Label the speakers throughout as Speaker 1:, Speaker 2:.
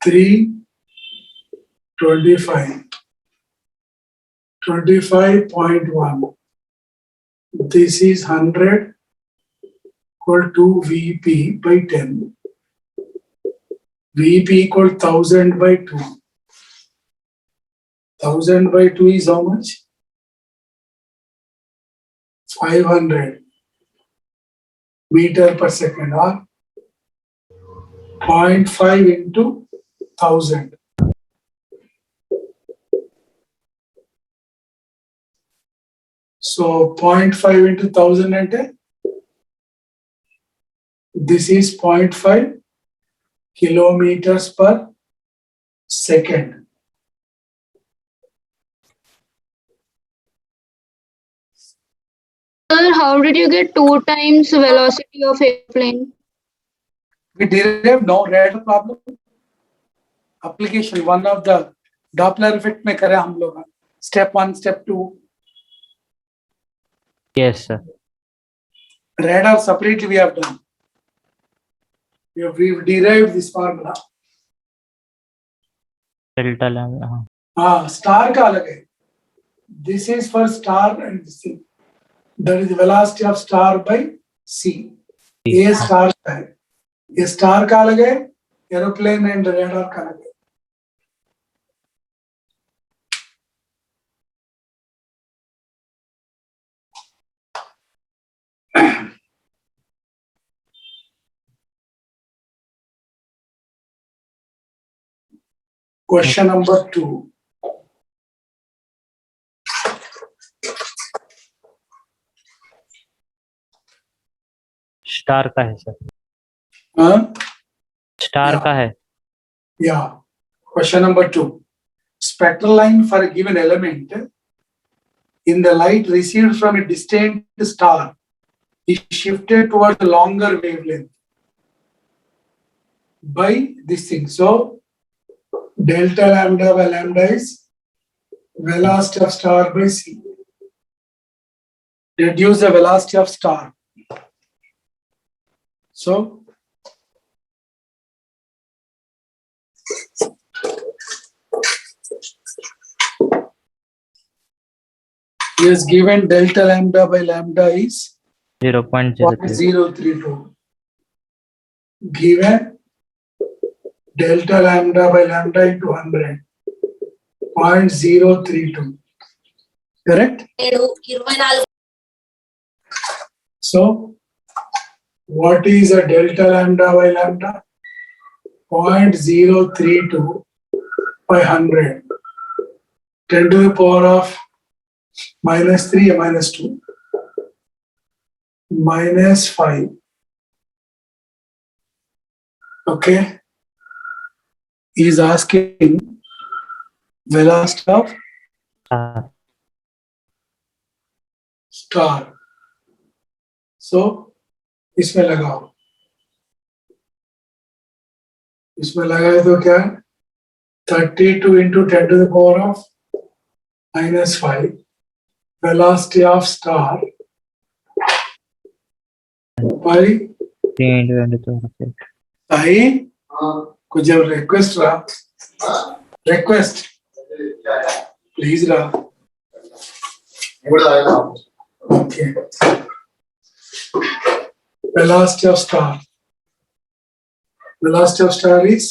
Speaker 1: 3, 25, 25.1. This is 100 equal to Vp by 10. Vp equal 1000 by 2. 1000 by 2 is how much? 500 meter per second, or 0.5 into 1000. So 0.5 into 1000 ante this is 0.5 kilometers per second.
Speaker 2: Sir, how did you get 2 times velocity of airplane?
Speaker 1: We derived no radar problem. Application one of the Doppler effect में करें हम लोग. Step 1, step 2.
Speaker 3: Yes, sir.
Speaker 1: Radar separately we have done. We've derived this formula.
Speaker 3: Delta lambda.
Speaker 1: Star का अलग है. This is for star and C. That is the velocity of star by C. A star का है. ये star का अलग है. Aeroplane and radar का अलग है. Question number 2.
Speaker 3: स्टार का है सर. स्टार का है.
Speaker 1: Yeah. Question number 2. Spectral line for a given element in the light received from a distant star is shifted towards a longer wavelength by this thing. So delta lambda by lambda is velocity of star by C. Reduce the velocity of star. So he has given delta lambda by lambda is
Speaker 3: 0.03.
Speaker 1: 0.032. Given delta lambda by lambda into 100, 0.032. Correct? So, what is a delta lambda by lambda? 0.032 by 100. 10 to the power of -3 or -2. -5. Okay. He is asking velocity of star. So, इसमें लगाओ. इसमें लगाए तो क्या है? 32 into 10 to the power of -5. Velocity of star by
Speaker 3: 3 into 10 to the power of 8.
Speaker 1: Sahi? कुछ जब request रहा, request, please रहा. Okay. Velocity of star. Velocity of star is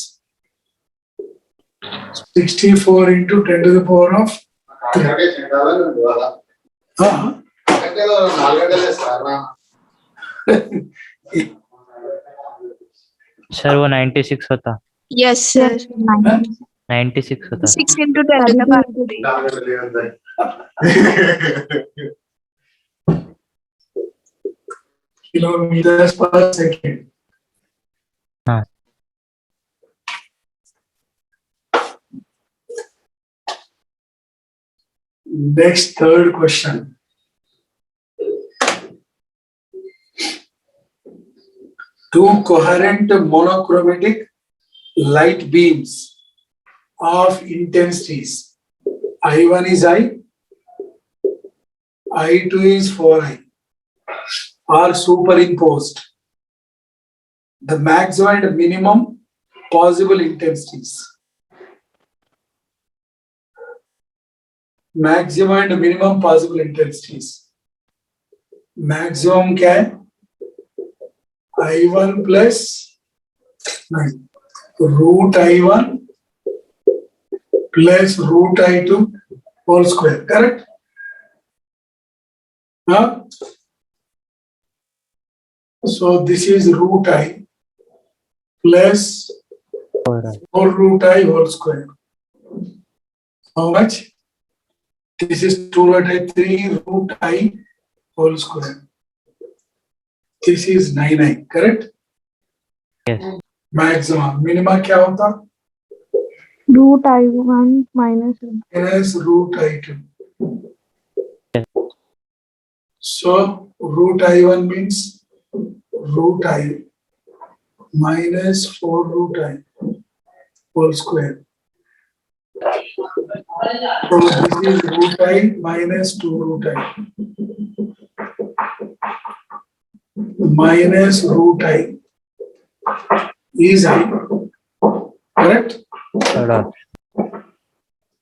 Speaker 1: 64 into 10 to the power of 3.
Speaker 3: Sir वो 96 होता.
Speaker 2: Yes, sir.
Speaker 3: 96 होता.
Speaker 2: 6 into 10 to the power of 3.
Speaker 1: Kilometers per second.
Speaker 3: हाँ.
Speaker 1: Next, third question. Two coherent monochromatic light beams of intensities. I1 is I, I2 is 4I, are superimposed. The maximum and minimum possible intensities. Maximum and minimum possible intensities. Maximum can I1 plus root I1 plus root I2 whole square, correct? Huh? So this is root I plus 4 root I whole square. How much? This is 2 root I 3 root I whole square. This is 9I, correct?
Speaker 3: Yes.
Speaker 1: Maximum. Minima क्या होता?
Speaker 2: Root I1 minus
Speaker 1: Minus root I2. So root I1 means root I minus 4 root I whole square. So this is root I minus 2 root I minus root I is I. Correct?
Speaker 3: Third option.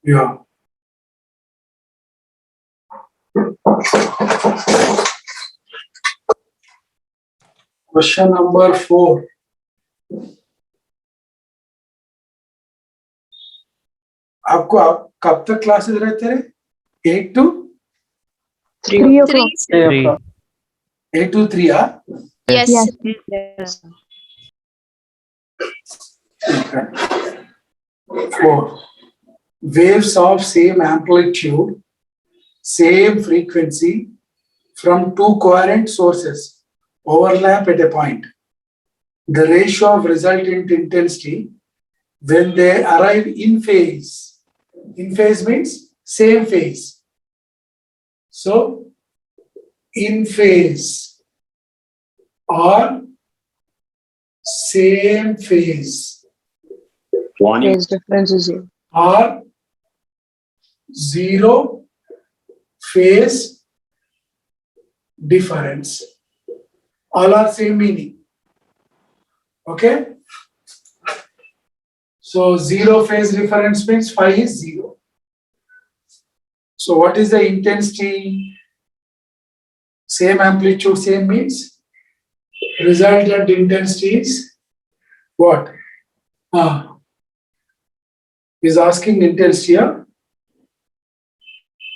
Speaker 1: Yeah. Question number 4. आपको आप कब तक classes रहते हैं? 8 to
Speaker 2: 3 o'clock.
Speaker 3: 3.
Speaker 1: 8 to 3, huh?
Speaker 2: Yes.
Speaker 1: 4. Waves of same amplitude, same frequency from two coherent sources overlap at a point. The ratio of resultant intensity when they arrive in phase. In phase means same phase. So, in phase or same phase
Speaker 4: Phase difference is 0.
Speaker 1: or zero phase difference. All are same meaning. Okay? So zero phase difference means phi is 0. So what is the intensity? Same amplitude, same means resultant intensity is what? Is asking intensity here.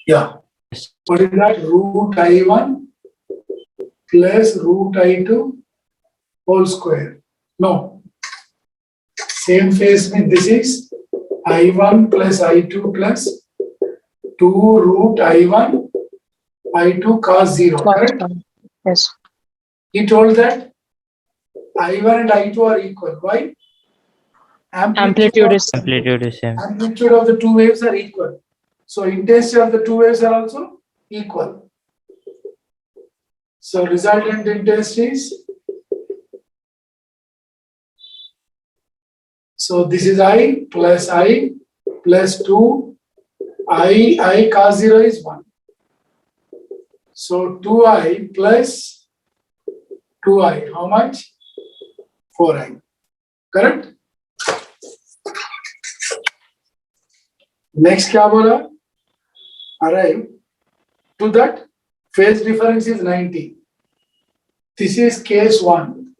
Speaker 1: Yeah. What is that? Root I1 plus root I2 whole square. No. Same phase means this is I1 plus I2 plus 2 root I1 I2 cos 0. Correct?
Speaker 4: Yes.
Speaker 1: He told that I1 and I2 are equal. Why?
Speaker 4: Amplitude is same.
Speaker 3: Amplitude is same.
Speaker 1: Amplitude of the two waves are equal. So intensity of the two waves are also equal. So resultant intensities. So this is I plus 2. I cos 0 is 1. So 2I plus 2I. How much? 4I. Correct? Next क्या बोला? Arrive to that phase difference is 90. This is case 1.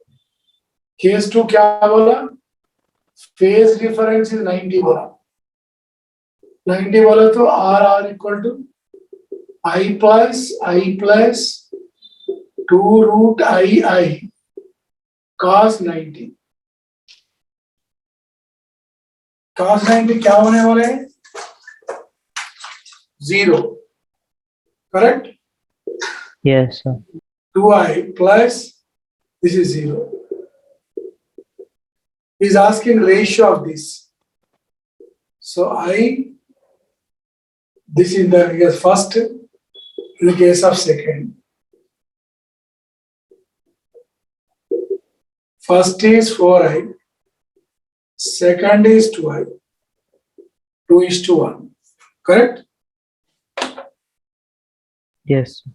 Speaker 1: Case 2 क्या बोला? Phase difference is 90 बोला. 90 बोला तो R equal to I plus 2 root I cos 90. Cos 90 क्या होने वाले हैं? 0. Correct?
Speaker 3: Yes, sir.
Speaker 1: 2I plus this is 0. He is asking ratio of this. So this is the case first, in the case of second. First is 4I, second is 2I. 2:1. Correct?
Speaker 3: Yes.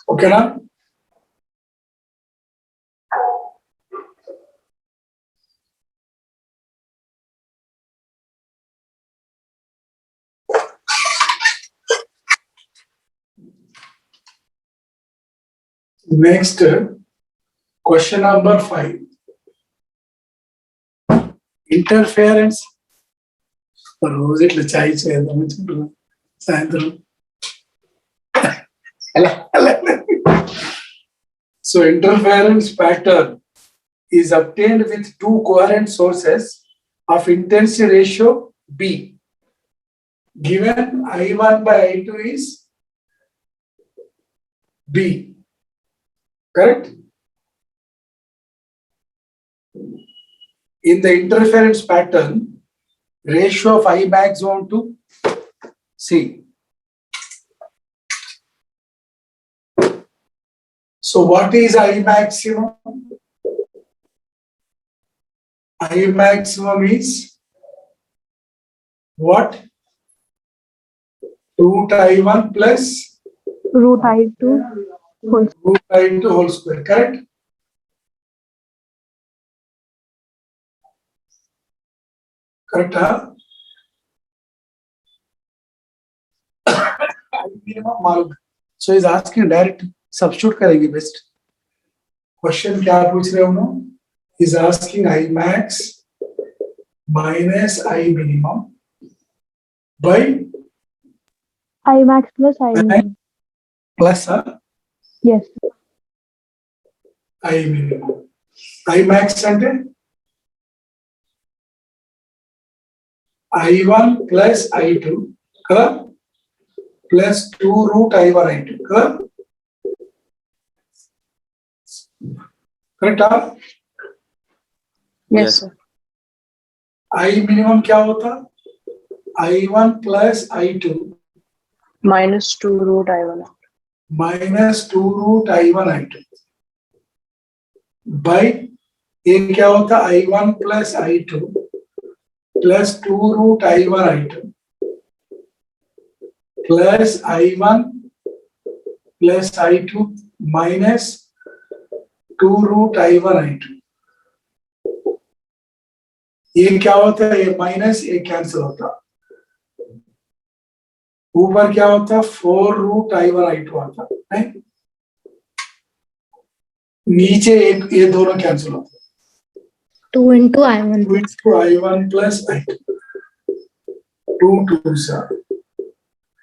Speaker 1: Okay, na? Next, question number 5. Interference. రోజు ఇట్లా చాయ్ చేద్దాం సాయంత్రం. So interference factor is obtained with two coherent sources of intensity ratio B. Given I1 by I2 is B. Correct? In the interference pattern, ratio of I maximum to C. So what is I maximum? I maximum is what? Root I1 plus
Speaker 2: Root I2 whole
Speaker 1: root I2 whole square, correct? Correct, huh? Minimum मालूम है. So he's asking direct substitute करेंगे best. Question क्या पूछ रहे हो ना? He's asking I max minus I minimum by
Speaker 2: I max plus I minimum.
Speaker 1: plus
Speaker 2: Yes.
Speaker 1: I minimum. I max అంటే I1 plus I2 కదా plus 2 root I1 I2 కదా correct
Speaker 4: Yes, sir.
Speaker 1: I minimum क्या होता I1 plus I2
Speaker 4: Minus 2 root I1.
Speaker 1: minus 2 root I1 I2 by ये क्या होता I1 plus I2 plus 2 root I1 I2 plus I1 plus I2 minus 2 root I1 I2. ये क्या होता है ये माइनस ये कैंसिल होता ऊपर क्या होता 4 root I1 I2 आता है नीचे एक ये दोनों कैंसिल होता
Speaker 2: 2 into I1
Speaker 1: 2 into I1 plus I2 2 2 sir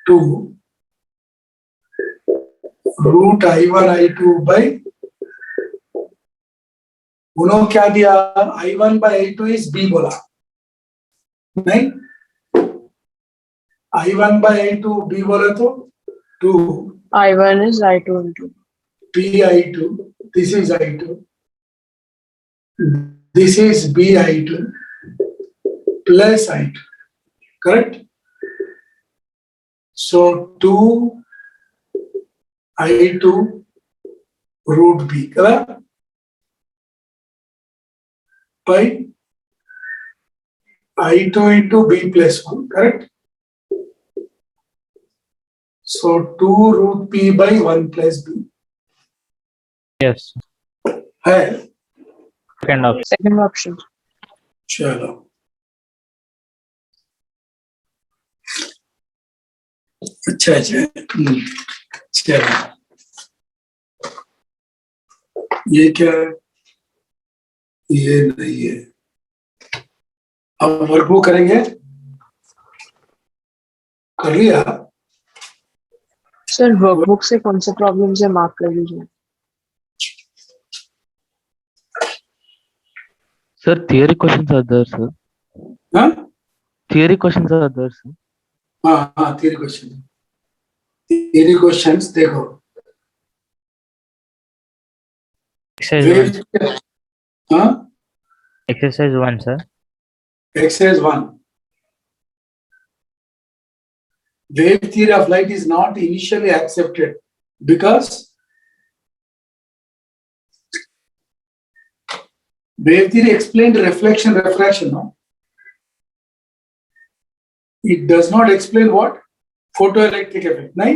Speaker 1: 2 root I1 I2 by उन्होंने क्या दिया I1 by I2 is B बोला नहीं I1 by I2 B बोले तो 2
Speaker 4: I1 is I2 into.
Speaker 1: B I2 this is I2 this is B I2 plus I2 correct so 2 I2 root B correct by I2 into B plus 1 correct so 2 root P by 1 plus B
Speaker 3: Yes.
Speaker 1: है
Speaker 3: Second option.
Speaker 4: Second option.
Speaker 1: चलो अच्छा चलो ये क्या है ये नहीं है अब वर्कबुक करेंगे कर लिया
Speaker 4: Sir, workbook से कौन से problems है mark कर लीजिए.
Speaker 3: Sir, theory questions are there, sir.
Speaker 1: हाँ
Speaker 3: Theory questions are there, sir.
Speaker 1: हाँ theory questions देखो
Speaker 3: Exercise 1.
Speaker 1: हाँ
Speaker 3: Exercise 1, sir.
Speaker 1: exercise 1 wave theory of light is not initially accepted because wave theory explained reflection refraction no it does not explain what photoelectric effect नहीं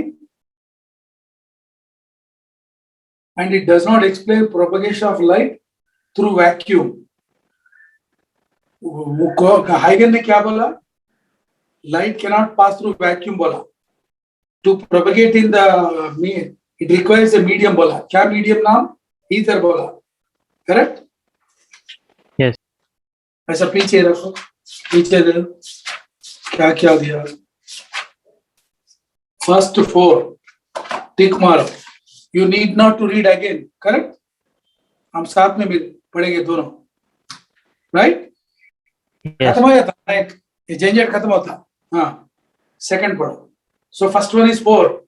Speaker 1: and it does not explain propagation of light through vacuum. Huygens ने क्या बोला? Light cannot pass through vacuum बोला. To propagate in the it requires a medium बोला. क्या medium नाम? Ether बोला. Correct?
Speaker 3: Yes.
Speaker 1: ऐसा पीछे रखो, पीछे दे, क्या क्या दिया? First 4 tick mark. You need not to read again. Correct? हम साथ में भी पढ़ेंगे दोनों. Right?
Speaker 3: Yes.
Speaker 1: खत्म हो जाता है, ये झंझट खत्म होता. हाँ. Second पढ़ो. So first one is 4.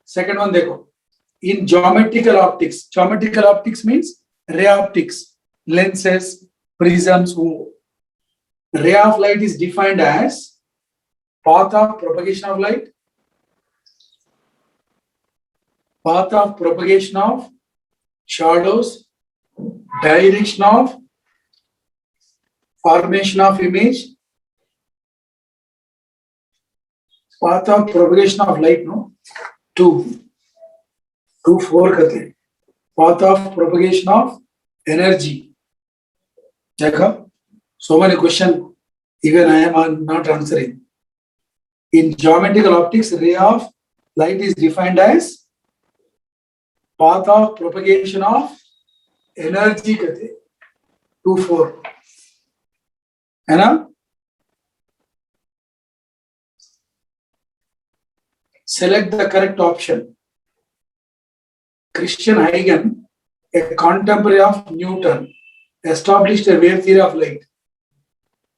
Speaker 1: Second one देखो. In geometrical optics means ray optics, lenses, prisms. Ray of light is defined as path of propagation of light, path of propagation of shadows, direction of formation of image, path of propagation of light, no? 2, 4 कहते हैं. Path of propagation of energy. देखा? So many questions, even I am not answering. In geometrical optics, ray of light is defined as path of propagation of energy कहते हैं. 2, 4 है ना? Select the correct option. Christian Huygens, a contemporary of Newton, established a wave theory of light.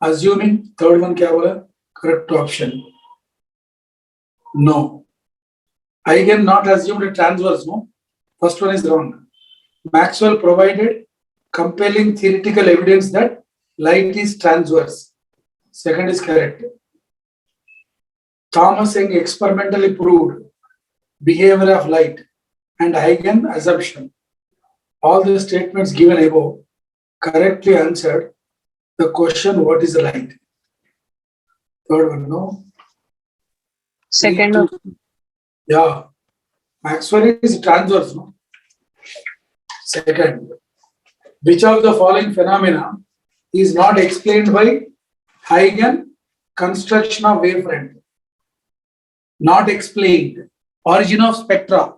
Speaker 1: Assuming third one क्या बोला? Correct option. No. Huygens not assumed a transverse. No. First one is wrong. Maxwell provided compelling theoretical evidence that light is transverse. Second is correct. Thomas Young experimentally proved behavior of light and Huygens assumption. All the statements given above correctly answered the question, what is light? Third one, no?
Speaker 4: Second,
Speaker 1: Three, two. Yeah. Maxwell is transverse, no? Second. Which of the following phenomena is not explained by Huygens construction of wavefront? Not explained. Origin of spectra.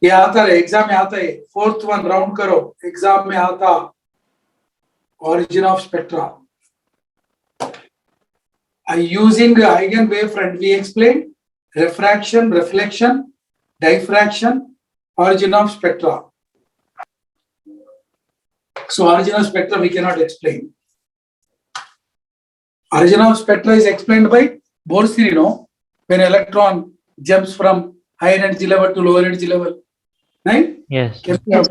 Speaker 1: ये आता है exam में आता है. Fourth one round करो, exam में आता. Origin of spectra. Using Huygens wavefront, we explain refraction, reflection, diffraction, origin of spectra. So origin of spectra we cannot explain. Origin of spectra is explained by Bohr's theory, no? When electron jumps from higher energy level to lower energy level. Right?
Speaker 3: Yes.
Speaker 4: Yes.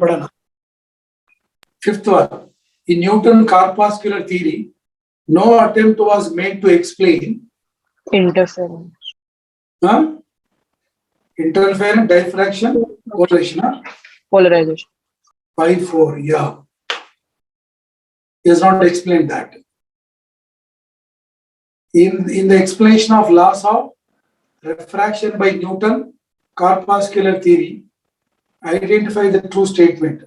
Speaker 1: Fifth one. In Newton corpuscular theory, no attempt was made to explain
Speaker 4: interference.
Speaker 1: interference, diffraction, polarization.
Speaker 4: Polarization.
Speaker 1: 5, 4, yeah. He has not explained that. In the explanation of laws of refraction by Newton corpuscular theory, identify the true statement.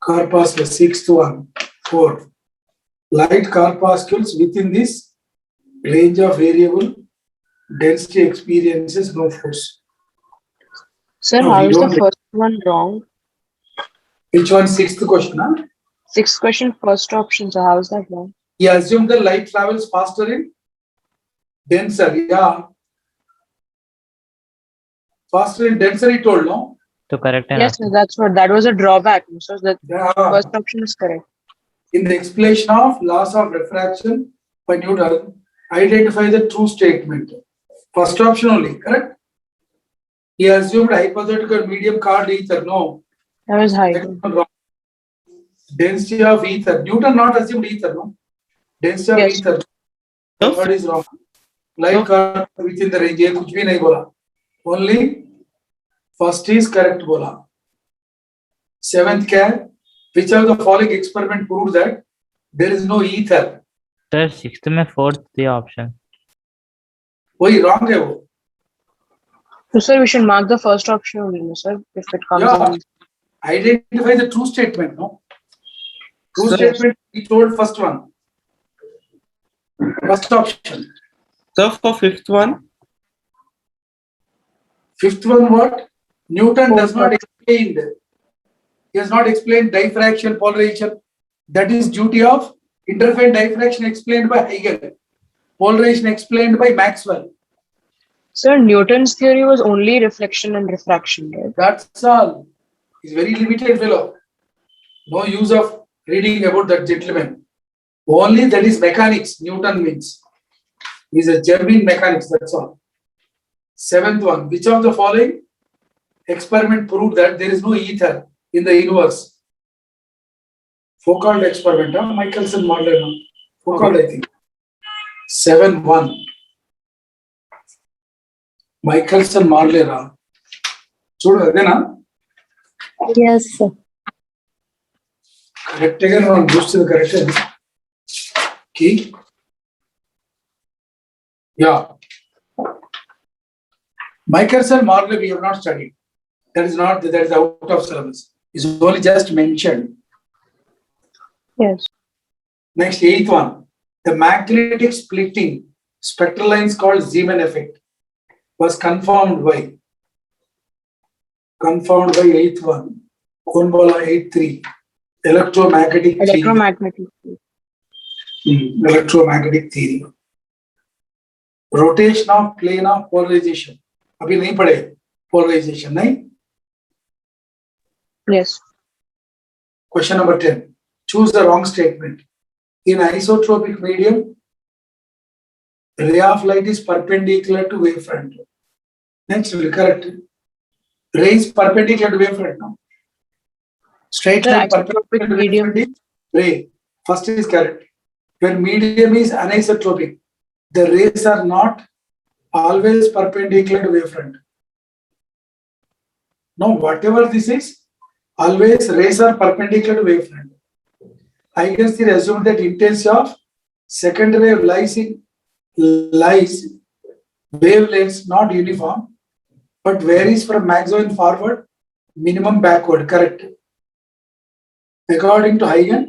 Speaker 1: Corpuscle, 6th one, 4. Light corpuscles within this range of variable density experiences no force.
Speaker 4: Sir,
Speaker 1: No,
Speaker 4: how
Speaker 1: we
Speaker 4: is the
Speaker 1: don't-
Speaker 4: first one wrong?
Speaker 1: Which one? 6th question, huh?
Speaker 4: Sixth question, first option. So how is that wrong?
Speaker 1: He assumed the light travels faster in denser, yeah. Faster in denser, he told, no?
Speaker 3: To correct an
Speaker 4: Yes, sir, that's what. That was a drawback. So the
Speaker 1: Yeah.
Speaker 4: first option is correct.
Speaker 1: In the explanation of laws of refraction by Newton, identify the true statement. First option only, correct? He assumed hypothetical medium called ether. No.
Speaker 4: That was high.
Speaker 1: Second one wrong. Density of ether. Newton not assumed ether, no? Density of
Speaker 4: Yes.
Speaker 1: ether. Third is wrong. Light current within the range. ये कुछ भी नहीं बोला. Only first is correct बोला. Seventh क्या है? Which of the following experiment proved that there is no ether?
Speaker 3: Sir, 6th में 4th the option.
Speaker 1: वही wrong है वो.
Speaker 4: So, sir, we should mark the first option only, no, sir, if it comes
Speaker 1: Yeah.
Speaker 4: in.
Speaker 1: Identify the true statement, no? True
Speaker 4: Sir,
Speaker 1: statement, we told first one. First option.
Speaker 5: So for fifth one,
Speaker 1: Fifth one, what? Newton does
Speaker 4: Fourth
Speaker 1: not explain. He has not explained diffraction, polarization. That is duty of interference diffraction explained by Huygens. Polarization explained by Maxwell.
Speaker 4: Sir, Newton's theory was only reflection and refraction, right?
Speaker 1: That's all. He's very limited fellow. No use of reading about that gentleman. Only that is mechanics, Newton means. He's a gem in mechanics, that's all. Seventh one, which of the following experiment proved that there is no ether in the universe? Foucault experiment, huh? Michelson model, no? Foucault, I think. 7-1. Michelson model, huh? చూడు అదేనా
Speaker 2: Yes, sir.
Speaker 1: Correct గా మనం చూస్తుంది correct కి yeah Michelson model we have not studied. That is out of syllabus. It's only just mentioned.
Speaker 4: Yes.
Speaker 1: Next, eighth one. The magnetic splitting spectral lines called Zeeman effect was confirmed by eighth one. Kornbala 8-3. Electromagnetic theory.
Speaker 4: Electromagnetic.
Speaker 1: Electromagnetic theory. Rotation of plane of polarization. अभी नहीं पढ़े polarization नहीं.
Speaker 4: Yes.
Speaker 1: Question number 10. Choose the wrong statement. In isotropic medium, ray of light is perpendicular to wavefront. Next, correct. Ray is perpendicular to wavefront. No? Straight
Speaker 4: The
Speaker 1: line
Speaker 4: isotropic
Speaker 1: perpendicular to
Speaker 4: medium.
Speaker 1: wavefront is ray. First is correct. When medium is anisotropic, the rays are not always perpendicular to wavefront. No, whatever this is, always rays are perpendicular to wavefront. Huygens theory assumed that intensity of second wave lies wavelengths not uniform, but varies from maximum forward, minimum backward. Correct. According to Huygens,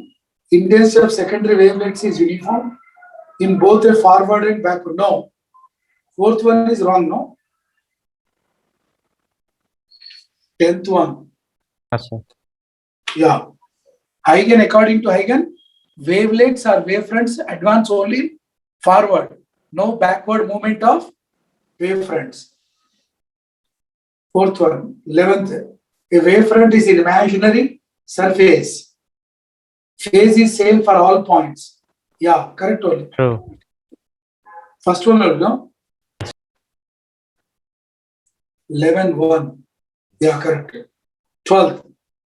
Speaker 1: intensity of secondary wavelengths is uniform in both the forward and backward. No. Fourth one is wrong, no? 10th one.
Speaker 3: Yes, sir.
Speaker 1: Yeah. Huygens, according to Huygens, wavelengths or wavefronts advance only forward. No backward movement of wavefronts. Fourth one. 11th. A wavefront is an imaginary surface. Phase is same for all points. Yeah, correct only.
Speaker 3: True.
Speaker 1: First one, no? 11-1. Yeah, correct. 12th.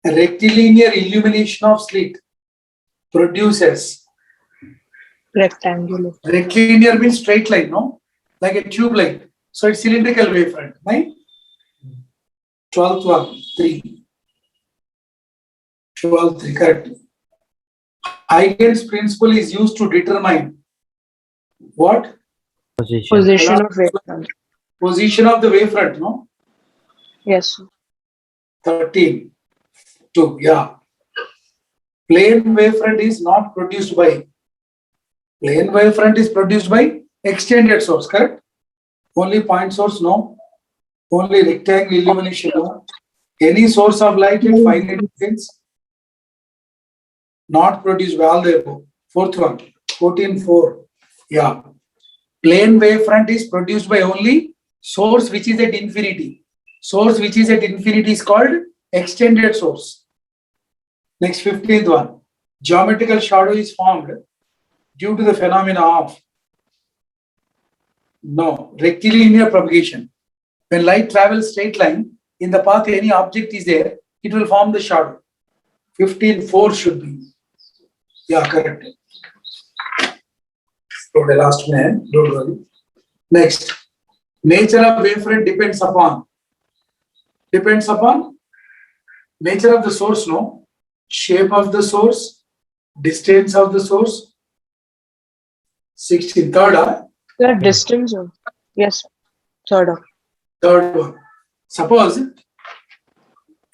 Speaker 1: A rectilinear illumination of slit produces.
Speaker 4: Rectangular.
Speaker 1: Rectilinear means straight line, no? Like a tube light. So it's cylindrical wavefront, right? 12th one, 3. 12th, 3, correct. Huygens principle is used to determine what?
Speaker 3: Position.
Speaker 4: Position of wavefront.
Speaker 1: Position of the wavefront, no?
Speaker 4: Yes.
Speaker 1: 13. 2, yeah. Plane wavefront is not produced by. Plane wavefront is produced by extended source, correct? Only point source, no. Only rectangle illumination, no. Any source of light at finite distance not produced by all the above. Fourth one, 14-4. Yeah. Plane wavefront is produced by only source which is at infinity. Source which is at infinity is called extended source. Next, 15th one. Geometrical shadow is formed due to the phenomena of rectilinear propagation. When light travels straight line, in the path any object is there, it will form the shadow. 15-4 should be. Yeah, correct. So the last man, don't worry. Next, nature of wavefront depends upon nature of the source, no? Shape of the source, distance of the source. 16th, third,
Speaker 4: The distance of. Yes. Third of.
Speaker 1: Third one. Suppose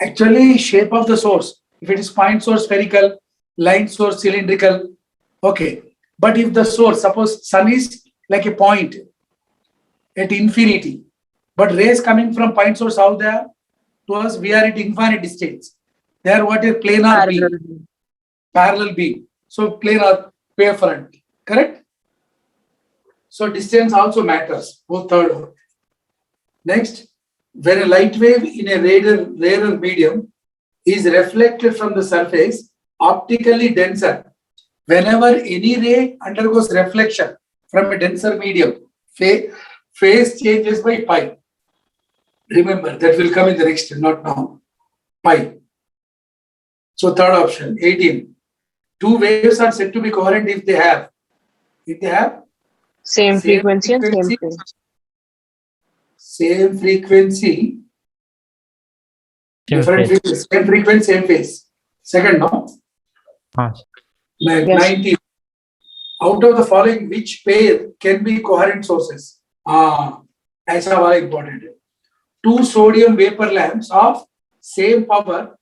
Speaker 1: actually shape of the source. If it is point source spherical, line source cylindrical, okay. But if the source, suppose sun is like a point at infinity, but rays coming from point source out there to us, we are at infinite distance. They are what is planar beam, parallel beam. So planar wavefront, correct? So distance also matters. Both third one. Next, when a light wave in a rarer medium is reflected from the surface, optically denser. Whenever any ray undergoes reflection from a denser medium, phase changes by pi. Remember, that will come in the next, not now. Pi. So third option, 18. Two waves are said to be coherent if they have
Speaker 4: Same frequency and same phase.
Speaker 1: same frequency,
Speaker 3: Same
Speaker 1: different
Speaker 3: phase.
Speaker 1: phase, same frequency, same phase. Second, no?
Speaker 3: Yes.
Speaker 1: 19. Out of the following, which pair can be coherent sources? ऐसा वाला important है. Two sodium vapor lamps of same power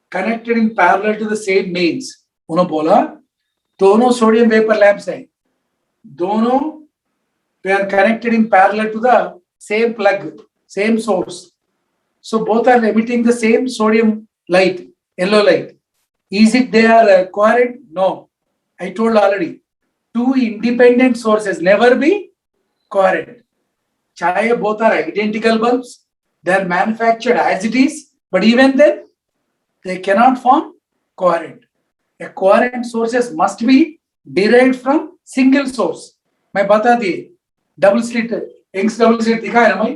Speaker 1: connected in parallel to the same mains. उन्होंने बोला दोनों sodium vapor lamps हैं. दोनों they are connected in parallel to the same plug, same source. So both are emitting the same sodium light, yellow light. Is it they are coherent? No. I told already. Two independent sources never be coherent. Chahe both are identical bulbs. They are manufactured as it is, but even then, they cannot form coherent. A coherent sources must be derived from single source. मैं बता दिए double slit Young's double slit दिखा है ना भाई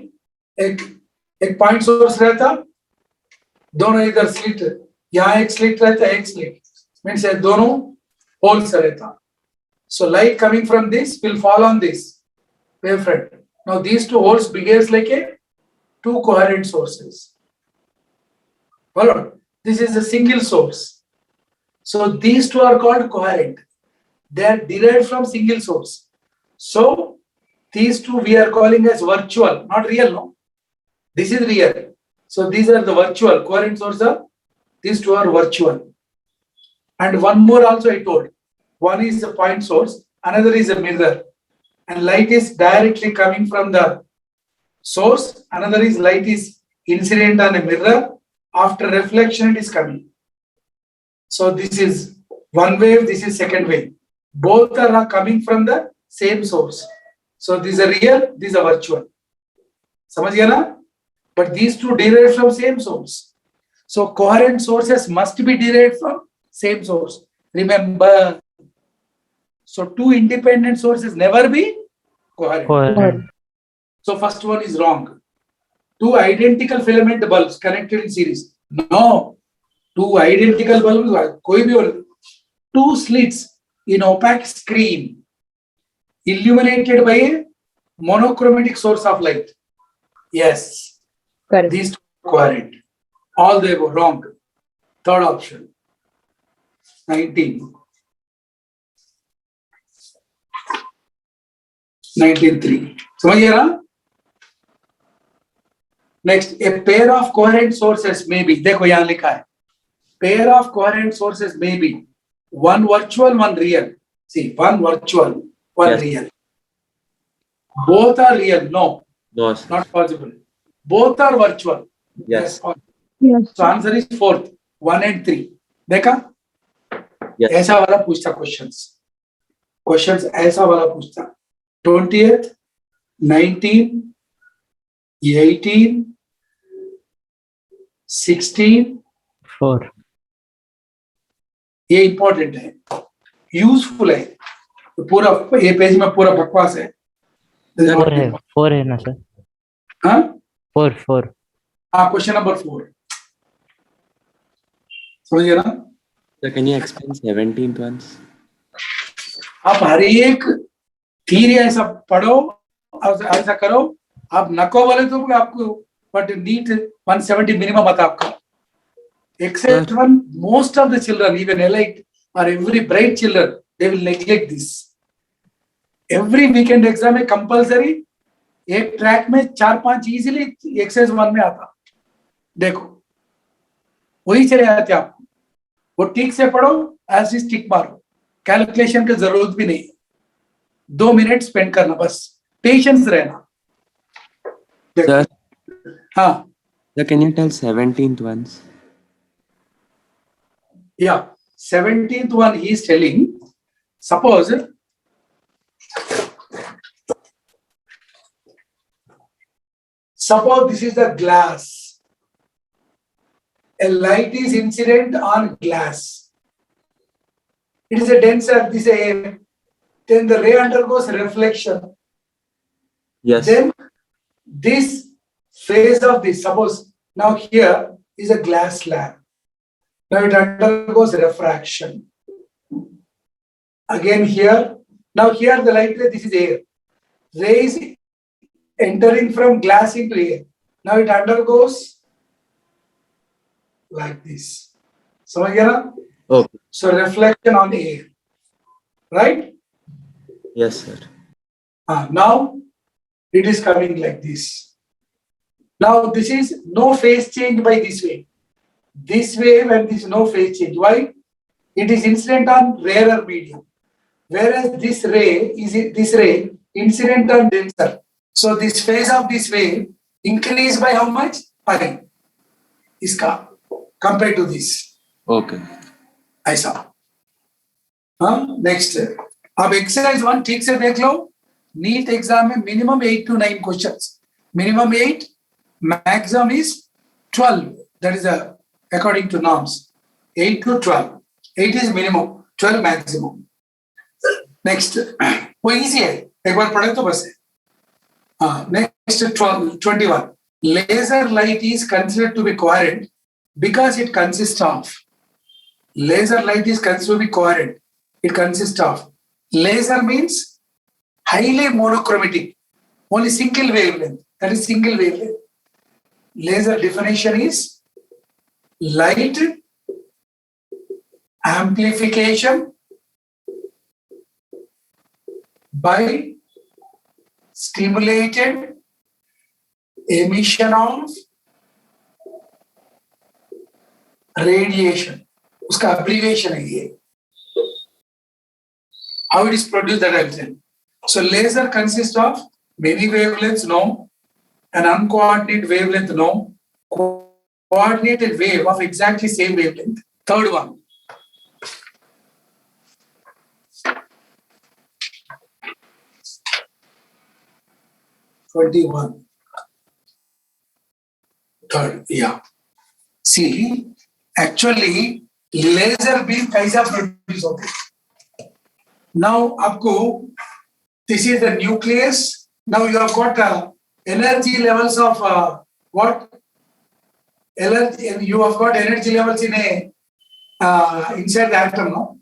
Speaker 1: एक point source रहता दोनों इधर स्लिट यहाँ एक स्लिट रहता एक स्लिट मींस दोनों होल्स रहता so light coming from this will fall on this wavefront. Now these two holes behaves like a two coherent sources. Well, this is a single source. So these two are called coherent. They are derived from single source. So these two we are calling as virtual, not real. No, this is real. So these are the virtual coherent sources. These two are virtual. And one more also I told. One is the point source, another is a mirror. And light is directly coming from the source. Another is light is incident on a mirror. After reflection, it is coming. So this is one wave, this is second wave. Both are coming from the same source. So these are real, these are virtual. समझ गया ना? But these two derived from same source. So coherent sources must be derived from same source. Remember. So two independent sources never be coherent.
Speaker 3: Coherent.
Speaker 1: So first one is wrong. Two identical filament bulbs connected in series. No. Two identical bulbs. कोई भी बोल. Two slits in opaque screen illuminated by a monochromatic source of light. Yes.
Speaker 4: Correct.
Speaker 1: These two are coherent. All they were wrong. Third option. 19. 19.3. समझ गया ना? Next, a pair of coherent sources may be. देखो यहाँ लिखा है. Pair of coherent sources may be one virtual, one real. See, one virtual, one
Speaker 5: Yes.
Speaker 1: real. Both are real. No,
Speaker 5: Boss.
Speaker 1: not possible. Both are virtual.
Speaker 5: Yes.
Speaker 2: Yes.
Speaker 1: So answer is fourth. 1 and 3. देखा?
Speaker 5: Yes.
Speaker 1: ऐसा वाला पूछता questions. Questions ऐसा वाला पूछता. 20th, 19, 18, 16.
Speaker 3: 4.
Speaker 1: ये important है, useful है. तो पूरा ये पेज में पूरा बकवास है.
Speaker 3: 4 है ना सर?
Speaker 1: हाँ,
Speaker 3: 4.
Speaker 1: क्वेश्चन नंबर 4 समझिए ना.
Speaker 5: So can you explain 17th ones?
Speaker 1: आप हर एक थ्योरी ऐसा पढ़ो, ऐसा करो. आप नको बोले तो आपको बट नीट 170 मिनिमम आता आपका. Except one, most of the children, even elite or every bright children, they will neglect this. Every weekend exam is compulsory. एक ट्रैक में 4-5 इजीली एक्सरसाइज 1 में आता, देखो वही चले आते आपको, वो ठीक से पढ़ो, एज इज टिक मारो, कैलकुलेशन की जरूरत भी नहीं, 2 मिनट स्पेंड करना बस, पेशेंस रहना। देखो,
Speaker 5: Sir,
Speaker 1: हाँ
Speaker 5: sir, can you tell 17th ones?
Speaker 1: yeah, 17th one he is telling, suppose this is the glass, a light is incident on glass, it is a denser, this air, then the ray undergoes reflection,
Speaker 5: Yes.
Speaker 1: then this phase of this, suppose now here is a glass slab, now it undergoes refraction, again here, now here the light ray, this is air, rays entering from glass into air, now it undergoes like this, समझ गया ना?
Speaker 5: Okay.
Speaker 1: So reflection on air, right?
Speaker 5: Yes, sir.
Speaker 1: Now it is coming like this. Now this is no phase change by this way. This wave and this no phase change. Why? It is incident on rarer medium. Whereas this ray incident on denser. So this phase of this wave increase by how much? Pi. Iska compared to this.
Speaker 5: Okay.
Speaker 1: ऐसा. Next, अब exercise 1 ठीक से देख लो, NEET exam में minimum 8 to 9 questions, minimum 8, maximum is 12, that is according to norms, 8 to 12, 8 is minimum, 12 maximum. Next, वो easy है, एक बार पढ़े तो बस है. Next 21, laser light is considered to be coherent because it consists of, laser light is considered to be coherent, it consists of, laser means highly monochromatic, only single wavelength, that is single wavelength. Laser definition is light amplification by stimulated emission of radiation, उसका abbreviation है ये. How it is produced, that I will tell. So laser consists of many wavelengths, no, an uncoordinated wavelength, no, coordinated wave of exactly same wavelength. Third one. Third, yeah. See, actually laser beam कैसा produce होते हैं? Now आपको, this is the nucleus. Now you have got energy levels of what? You have got energy levels in inside the atom, no?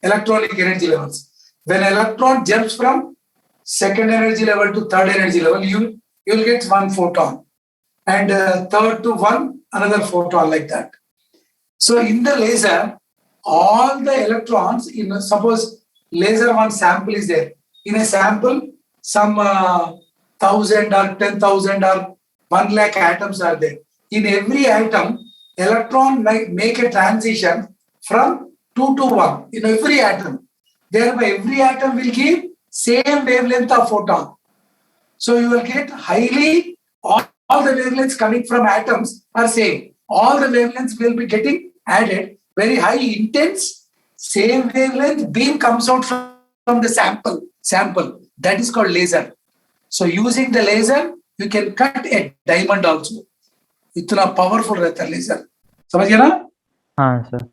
Speaker 1: Electronic energy levels. When electron jumps from second energy level to third energy level, you will get 1 photon, and third to 1 another photon, like that. So in the laser, all the electrons, in suppose laser 1 sample is there. In a sample, some 1,000 or 10,000 or 1 lakh atoms are there. In every atom, electron make a transition from 2 to 1 in every atom. Thereby every atom will give same wavelength of photon. So you will get highly, all the wavelengths coming from atoms are same. All the wavelengths will be getting added, very high intense, same wavelength beam comes out from the sample. That is called laser. So using the laser, you can cut a diamond also. इतना powerful रहता है laser. समझ गया ना?
Speaker 3: हाँ sir.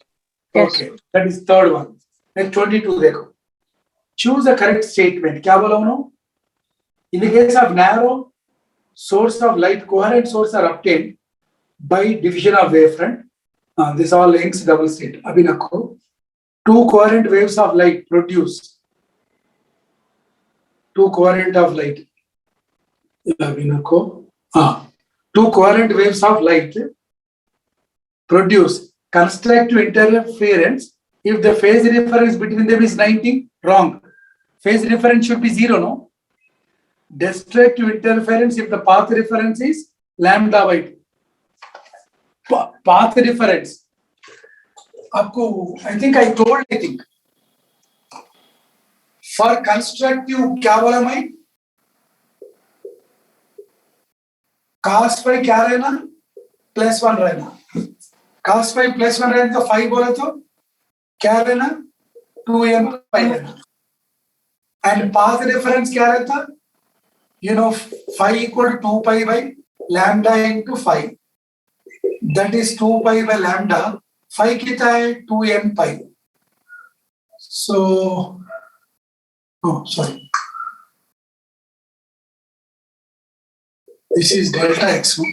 Speaker 1: Okay, that is third one. Next 22 देखो. Choose a correct statement. क्या बोला उन्होंने? In the case of narrow source of light, coherent source are obtained by division of wavefront. This all Young's double slit. अभी रखो. 2 coherent waves of light produce. 2 coherent of light. अभी रखो. 2 coherent waves of light produce constructive interference if the phase difference between them is 90. Wrong. Phase difference should be 0, no? destructive interference if the path difference is lambda by 2. Path difference. आपको I think for constructive क्या बोला मैं? cos phi क्या रहना? +1 रहना. cos phi +1 रहना तो phi बोले तो क्या रहना? 2n phi रहना. And path difference क्या रहता? You know, phi equal to 2 pi by lambda into phi. That is 2 pi by lambda. Phi कितना है? 2n pi. So, oh, sorry. This is delta x. No?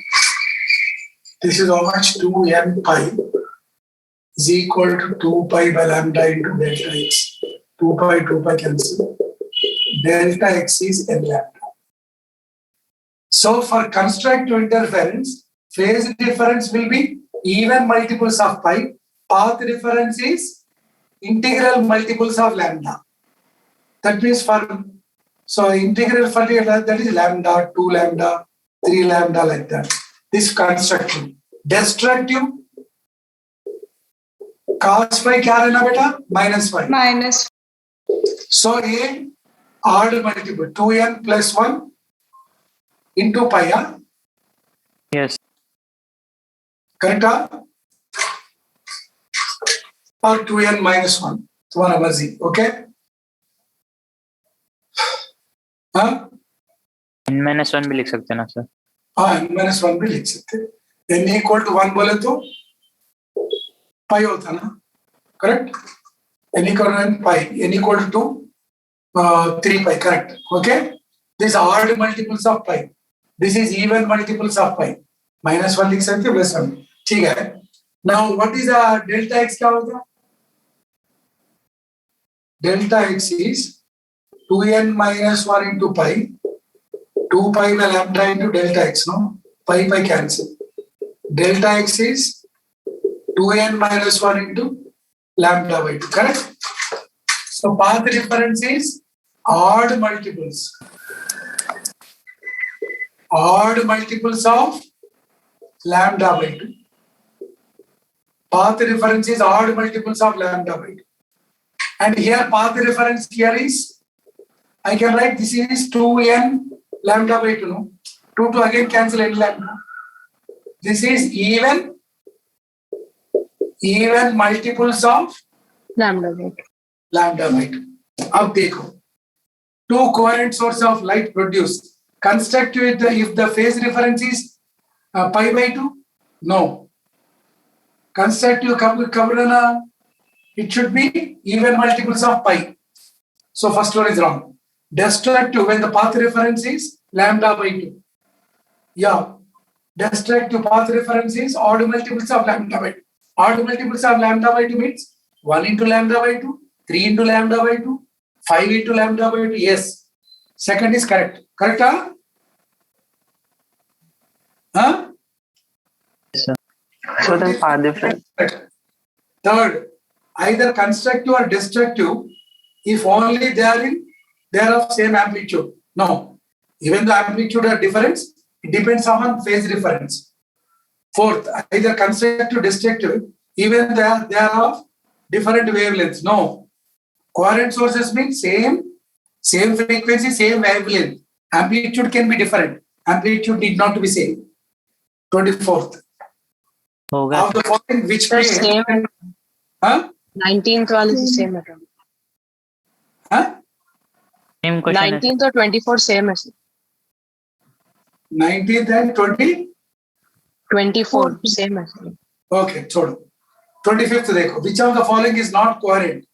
Speaker 1: This is how much? 2n pi is equal to 2 pi by lambda into delta x. 2 pi cancel. Delta x is n lambda. So for constructive interference, phase difference will be even multiples of pi. Path difference is integral multiples of lambda. That means for, so integral for that is lambda, 2 lambda, 3 lambda like that. This constructive. Destructive, cos phi क्या रहना बेटा? -phi.
Speaker 2: Minus.
Speaker 1: So a odd multiple 2n plus 1 into pi.
Speaker 3: Yes.
Speaker 1: Correct? Or 2n minus 1. तुम्हारा मर्जी. Okay? हाँ?
Speaker 3: n-1 भी लिख सकते हैं ना सर?
Speaker 1: हाँ, n-1 भी लिख सकते हैं. n equal to 1 बोले तो pi होता ना? Correct? n equal to pi. n equal to 3 pi. Correct? Okay? These are odd multiples of pi. This is even multiples of pi. -1 लिख सकते हैं, +1. ठीक है. Now what is delta x क्या होगा? Delta x is 2n minus 1 into pi, 2 pi by lambda into delta x, no? Pi cancel. Delta x is 2n minus 1 into lambda by 2, correct? So path difference is odd multiples. Odd multiples of lambda by 2. Path difference is odd multiples of lambda by 2. And here path difference here is, I can write this is 2n lambda by 2, no? 2 again cancel n lambda. This is even multiples of
Speaker 4: Lambda by 2.
Speaker 1: lambda by 2. अब देखो, two coherent sources of light produced. Constructive if the phase difference is pi by 2? No. Constructive cover it should be even multiples of pi. So first one is wrong. Destructive when the path reference is lambda by 2. Yeah. Destructive path reference is odd multiples of lambda by 2. Odd multiples of lambda by 2 means 1 into lambda by 2, 3 into lambda by 2, 5 into lambda by 2. Yes. Second is correct. Correct? Huh?
Speaker 3: Yes, sir.
Speaker 6: So then path difference.
Speaker 1: Third, either constructive or destructive if only they are of same amplitude. No, even the amplitude are difference, it depends on phase difference. Fourth, either constructive or destructive, even they are of different wavelengths. No, coherent sources mean same frequency, same wavelength. Amplitude can be different. Amplitude need not to be same. 24th.
Speaker 3: होगा
Speaker 1: Of the following, which
Speaker 4: Sir,
Speaker 1: phase?
Speaker 4: same.
Speaker 1: Huh?
Speaker 4: 19th one is the same. Madam.
Speaker 1: Huh?
Speaker 3: same question है
Speaker 4: 19th or 24th same as
Speaker 1: 19th and 20?
Speaker 4: 24 same as.
Speaker 1: Okay, छोड़ो. 25th देखो. Which of the following is not coherent?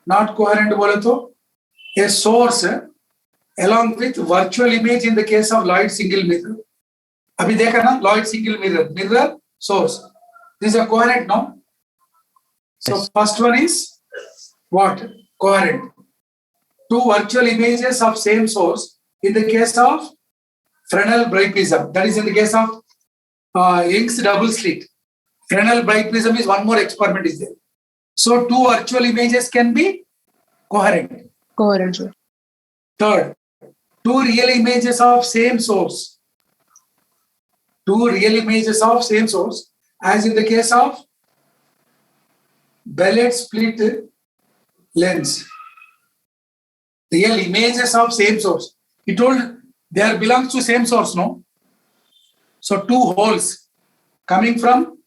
Speaker 1: Not coherent बोले तो a source along with virtual image in the case of Lloyd single mirror. अभी देखा ना Lloyd single mirror source. This is a coherent, no? So
Speaker 3: Yes.
Speaker 1: first one is what? Coherent. Two virtual images of same source in the case of Fresnel bright prism. That is in the case of Young's double slit. Fresnel bright prism is one more experiment is there. So two virtual images can be coherent.
Speaker 4: Coherent. Sir.
Speaker 1: Third, two real images of same source. Two real images of same source, as in the case of Bellet split lens. Real images of same source. He told they are belongs to same source, no? So two holes coming from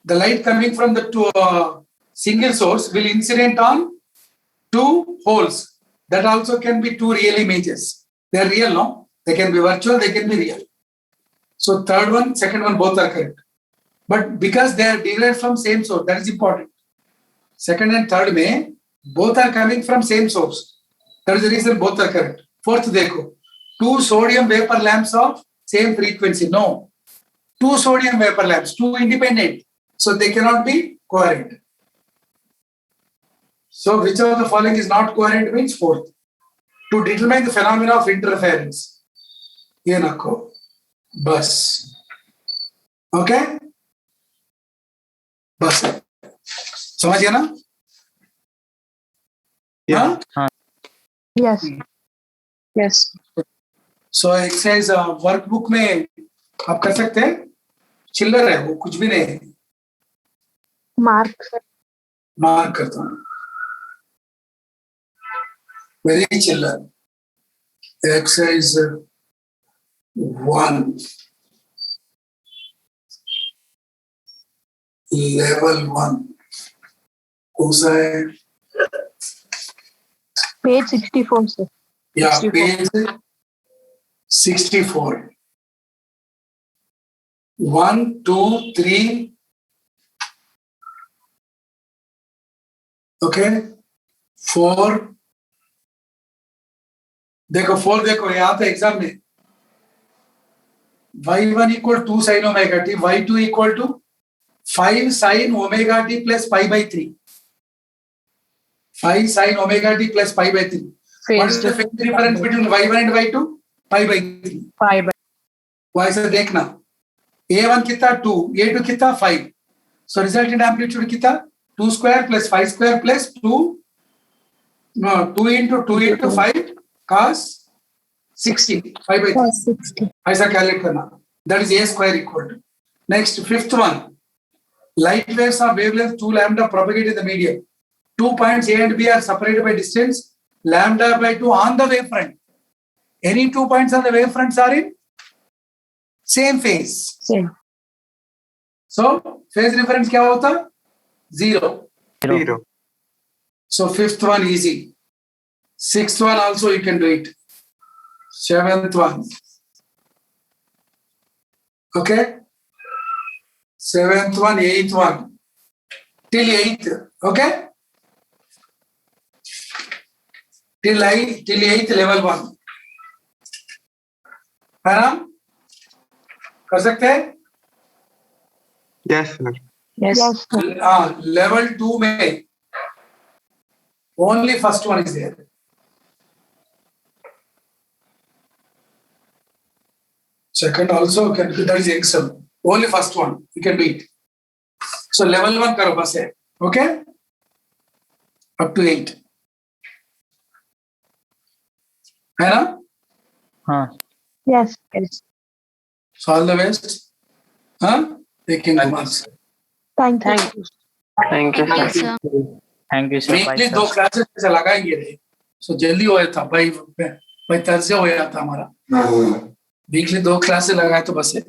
Speaker 1: the light coming from the two, single source will incident on two holes. That also can be two real images. They are real, no? They can be virtual, they can be real. So third one, second one, both are correct. But because they are derived from same source, that is important. Second and third may both are coming from same source. That is the reason both are correct. Fourth, dekho. Two sodium vapor lamps of same frequency. No. Two sodium vapor lamps, two independent. So they cannot be coherent. So which of the following is not coherent means fourth. To determine the phenomena of interference. Ye nakho. Bus. Okay? Bus. समझ गया ना?
Speaker 5: Yeah.
Speaker 1: हाँ?
Speaker 2: Yes.
Speaker 4: Yes.
Speaker 1: So exercise workbook में आप कर सकते हैं. चिल्लर है वो, कुछ भी नहीं है.
Speaker 2: Mark.
Speaker 1: मार्क करता हूँ. Very चिल्लर. Exercise 1. Level 1. कौन सा है?
Speaker 2: Page 64, sir.
Speaker 1: Yeah,
Speaker 4: 64.
Speaker 1: page 64. 1, 2, 3. Okay. 4. देखो 4 देखो यहाँ पे एग्जाम में y1 equal 2 sin omega t, y2 equal to 5 sin omega t plus pi by 3. 5 sin omega t plus pi by 3. What is the phase difference between y1 and y2? Pi by 3.
Speaker 4: 5 by
Speaker 1: वहां से देखना. a1 कितना 2, a2 कितना 5. So resultant amplitude कितना 2 square plus 5 square plus 2. No, 2 into 5 cos 60. 5 by 3.
Speaker 2: 60.
Speaker 1: ऐसा calculate करना. That is a square equal to. Next, fifth one. Light waves of wavelength 2 lambda propagate in the medium. 2 points A and B are separated by distance lambda by 2 on the wavefront. Any 2 points on the wavefronts are in same phase.
Speaker 4: same.
Speaker 1: So phase difference क्या होता? 0.
Speaker 5: Zero.
Speaker 1: So fifth one easy. Sixth one also you can do it. Seventh one. Okay. Seventh one, eighth one. Till 8th. Okay. Till 8th level 1. है ना? कर सकते हैं?
Speaker 5: Yes, sir.
Speaker 4: Yes.
Speaker 2: Yes, sir.
Speaker 1: Level 2 में only first one is there. Second also can be, that is excel. Only first one you can do it. So level 1 करो बस है. Okay? Up to 8. है ना?
Speaker 3: हाँ.
Speaker 2: Yes.
Speaker 4: Yes.
Speaker 1: So all the best. हाँ? Taking the marks.
Speaker 2: Thank you.
Speaker 4: Thank you.
Speaker 6: Thank you,
Speaker 2: Yes,
Speaker 6: sir.
Speaker 2: sir.
Speaker 3: Thank you, sir. Bye,
Speaker 1: Weekly
Speaker 3: sir.
Speaker 1: 2 classes ऐसे लगाएंगे रे. So जल्दी हो जाता. by Thursday हो जाता हमारा. Weekly 2 classes लगाए तो बस है.